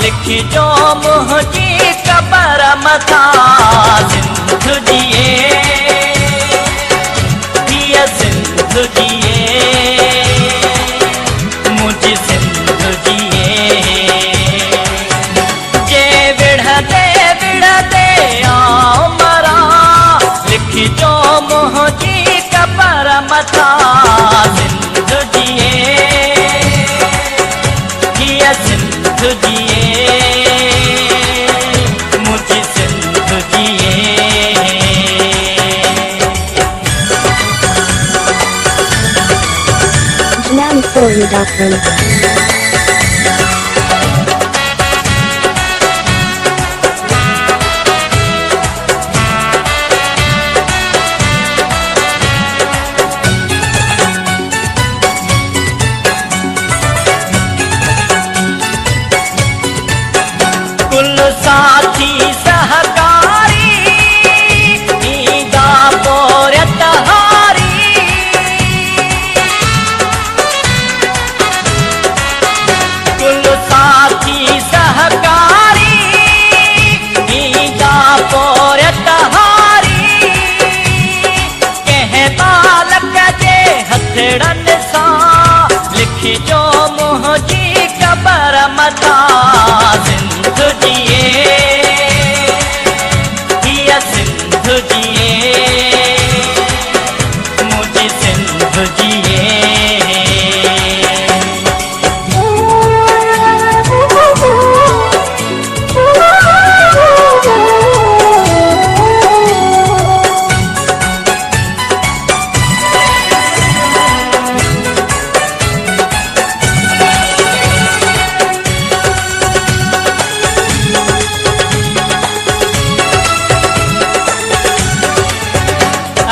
लिखी जो मुझी कबर मथा सिंधु जिए दिया सिंधु जिए मुझी सिंधु जिए जे विढ़ते आओ मरा लिखी जो मुझी कबर मथा सिंधु जिए दिया सिंधु जिए मुझी सिंधु जिए JananiForYou.com साथी सहकारी ईदा पोरत हारी कुल साथी सहकारी ईदा पोरत हारी कह बालक जे हथड़न सा लिखी जो मुझी कबर मथा सिंधु जिए दिया सिंधु जिए मुझी सिंधु जिए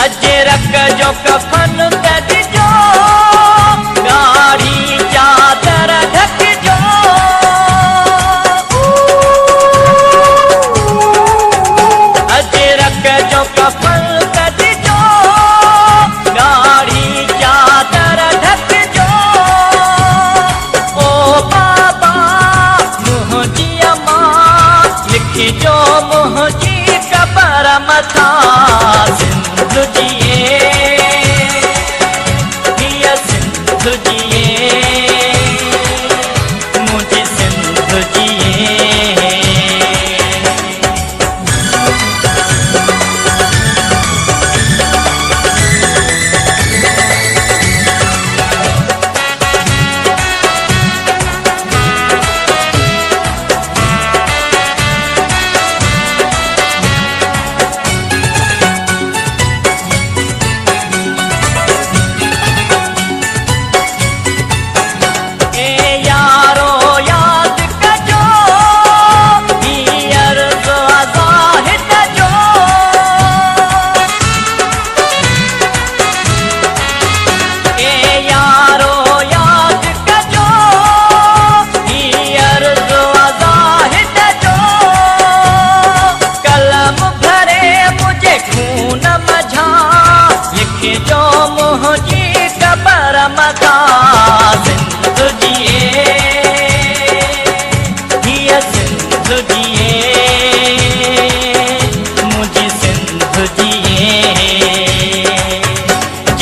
अजरक जो कफन कद जो गाड़ी चादर ढक जो अजरक जो कफन कद जो गाड़ी चादर ढक जो ओ बाबा मुझी अम्मा लिखी जो मुझी कबर मथा सिंधु जिए दिया सिंधु जिए मुझे सिंधु जिए जो मुझी कबर मथा सिंधु जिए दिया सिंधु जिए मुझी सिंधु जिए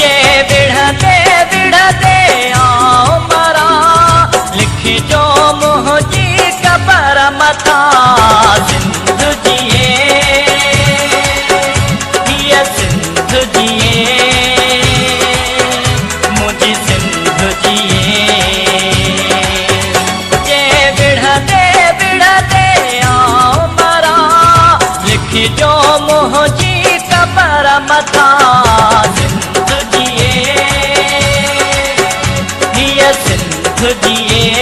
जे विढ़ते आओ मरा लिखी जो मुझी कबर मथा सिंधु जिए दिया सिंधु जिए सिंधु जिए जे विढ़ते आओ मरा लिखी जो मुझी कबर मथा सिंधु जिए दिया सिंधु जिए